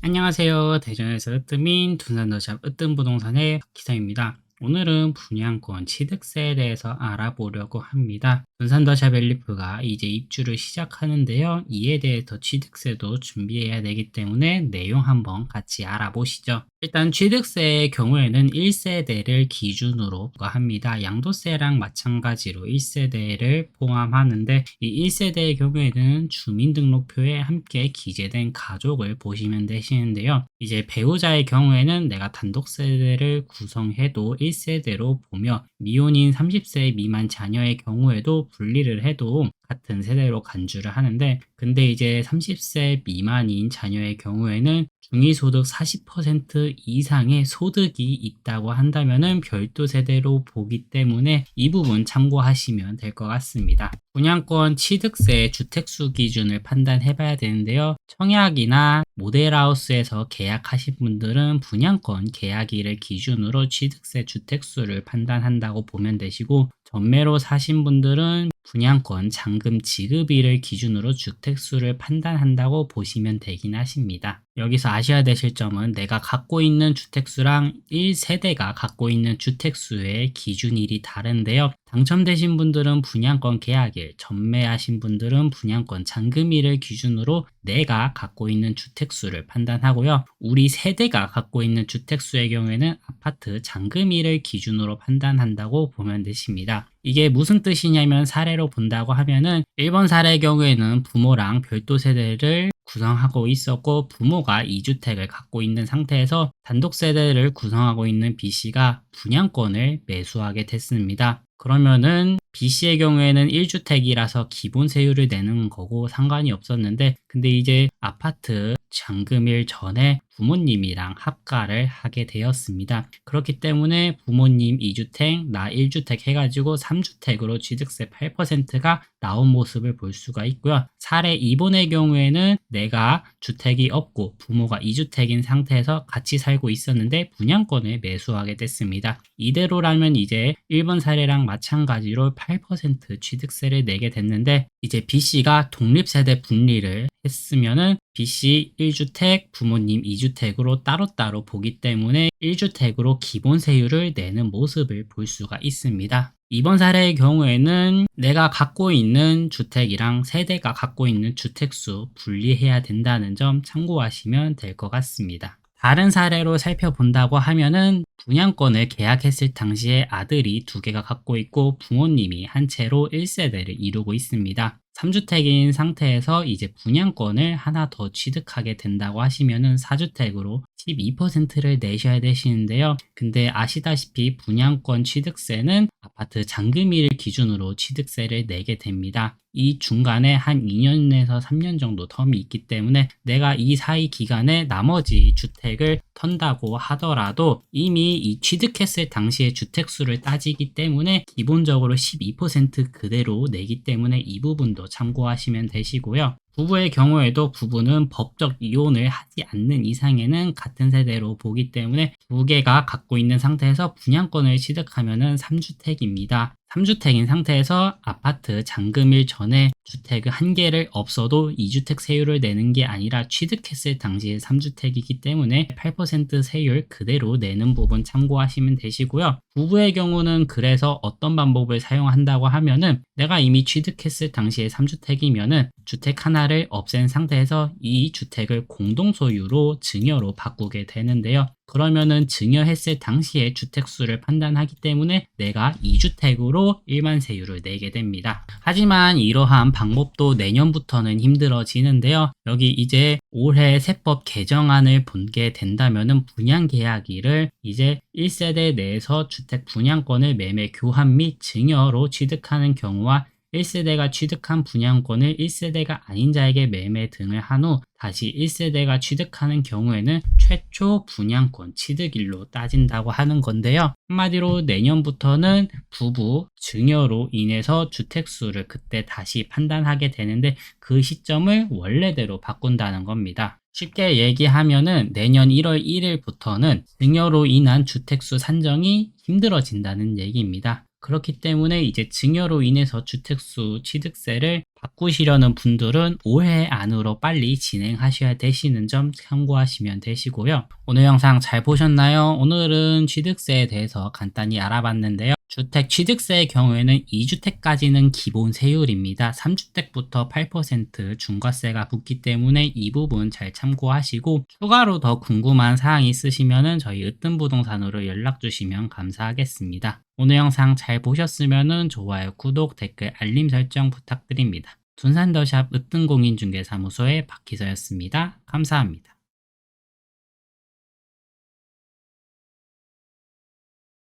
안녕하세요. 대전에서 으뜸인 둔산더샵 으뜸부동산의 박기성입니다. 오늘은 분양권 취득세에 대해서 알아보려고 합니다. 둔산더샵 엘리프가 이제 입주를 시작하는데요. 이에 대해서 취득세도 준비해야 되기 때문에 내용 한번 같이 알아보시죠. 일단 취득세의 경우에는 1세대를 기준으로 부과합니다. 양도세랑 마찬가지로 1세대를 포함하는데 이 1세대의 경우에는 주민등록표에 함께 기재된 가족을 보시면 되시는데요. 이제 배우자의 경우에는 내가 단독세대를 구성해도 1세대로 보며 미혼인 30세 미만 자녀의 경우에도 분리를 해도 같은 세대로 간주를 하는데, 근데 이제 30세 미만인 자녀의 경우에는 중위소득 40% 이상의 소득이 있다고 한다면은 별도 세대로 보기 때문에 이 부분 참고하시면 될 것 같습니다. 분양권 취득세 주택수 기준을 판단해 봐야 되는데요. 청약이나 모델하우스에서 계약하신 분들은 분양권 계약일을 기준으로 취득세 주택수를 판단한다고 보면 되시고, 전매로 사신 분들은 분양권 잔금 지급일을 기준으로 주택수를 판단한다고 보시면 되긴 하십니다. 여기서 아셔야 되실 점은 내가 갖고 있는 주택수랑 1세대가 갖고 있는 주택수의 기준일이 다른데요. 당첨되신 분들은 분양권 계약일, 전매하신 분들은 분양권 잔금일을 기준으로 내가 갖고 있는 주택수를 판단하고요. 우리 세대가 갖고 있는 주택수의 경우에는 아파트 잔금일을 기준으로 판단한다고 보면 되십니다. 이게 무슨 뜻이냐면, 사례로 본다고 하면은 1번 사례의 경우에는 부모랑 별도 세대를 구성하고 있었고 부모가 2주택을 갖고 있는 상태에서 단독 세대를 구성하고 있는 B씨가 분양권을 매수하게 됐습니다. 그러면은 B씨의 경우에는 1주택이라서 기본 세율을 내는 거고 상관이 없었는데, 근데 이제 아파트 잔금일 전에 부모님이랑 합가를 하게 되었습니다. 그렇기 때문에 부모님 2주택, 나 1주택 해가지고 3주택으로 취득세 8%가 나온 모습을 볼 수가 있고요. 사례 2번의 경우에는 내가 주택이 없고 부모가 2주택인 상태에서 같이 살고 있었는데 분양권을 매수하게 됐습니다. 이대로라면 이제 1번 사례랑 마찬가지로 8% 취득세를 내게 됐는데, 이제 B씨가 독립세대 분리를 했으면은 B씨 1주택, 부모님 2주택으로 따로따로 보기 때문에 1주택으로 기본 세율을 내는 모습을 볼 수가 있습니다. 이번 사례의 경우에는 내가 갖고 있는 주택이랑 세대가 갖고 있는 주택수 분리해야 된다는 점 참고하시면 될 것 같습니다. 다른 사례로 살펴본다고 하면은 분양권을 계약했을 당시에 아들이 2개가 갖고 있고 부모님이 한 채로 1세대를 이루고 있습니다. 3주택인 상태에서 이제 분양권을 하나 더 취득하게 된다고 하시면은 4주택으로 12%를 내셔야 되시는데요. 근데 아시다시피 분양권 취득세는 아파트 잔금일 기준으로 취득세를 내게 됩니다. 이 중간에 한 2년에서 3년 정도 텀이 있기 때문에 내가 이 사이 기간에 나머지 주택을 턴다고 하더라도 이미 이 취득했을 당시의 주택수를 따지기 때문에 기본적으로 12% 그대로 내기 때문에 이 부분도 참고하시면 되시고요. 부부의 경우에도 부부는 법적 이혼을 하지 않는 이상에는 같은 세대로 보기 때문에 2개가 갖고 있는 상태에서 분양권을 취득하면은 3주택입니다. 3주택인 상태에서 아파트 잔금일 전에 주택을 1개를 없어도 2주택 세율을 내는 게 아니라 취득했을 당시에 3주택이기 때문에 8% 세율 그대로 내는 부분 참고하시면 되시고요. 부부의 경우는 그래서 어떤 방법을 사용한다고 하면은 내가 이미 취득했을 당시에 3주택이면은 주택 하나를 없앤 상태에서 이 주택을 공동소유로 증여로 바꾸게 되는데요. 그러면은 증여했을 당시에 주택수를 판단하기 때문에 내가 2주택으로 일반 세율을 내게 됩니다. 하지만 이러한 방법도 내년부터는 힘들어지는데요. 여기 이제 올해 세법 개정안을 보게 된다면은 분양계약일을 이제 1세대 내에서 주택 분양권을 매매 교환 및 증여로 취득하는 경우와 1세대가 취득한 분양권을 1세대가 아닌 자에게 매매 등을 한 후 다시 1세대가 취득하는 경우에는 최초 분양권 취득일로 따진다고 하는 건데요. 한마디로 내년부터는 부부 증여로 인해서 주택수를 그때 다시 판단하게 되는데 그 시점을 원래대로 바꾼다는 겁니다. 쉽게 얘기하면은 내년 1월 1일부터는 증여로 인한 주택수 산정이 힘들어진다는 얘기입니다. 그렇기 때문에 이제 증여로 인해서 주택수 취득세를 바꾸시려는 분들은 올해 안으로 빨리 진행하셔야 되시는 점 참고하시면 되시고요. 오늘 영상 잘 보셨나요? 오늘은 취득세에 대해서 간단히 알아봤는데요. 주택 취득세의 경우에는 2주택까지는 기본 세율입니다. 3주택부터 8% 중과세가 붙기 때문에 이 부분 잘 참고하시고, 추가로 더 궁금한 사항이 있으시면 저희 으뜸부동산으로 연락 주시면 감사하겠습니다. 오늘 영상 잘 보셨으면 좋아요, 구독, 댓글, 알림 설정 부탁드립니다. 둔산더샵 으뜸공인중개사무소의 박희서였습니다. 감사합니다.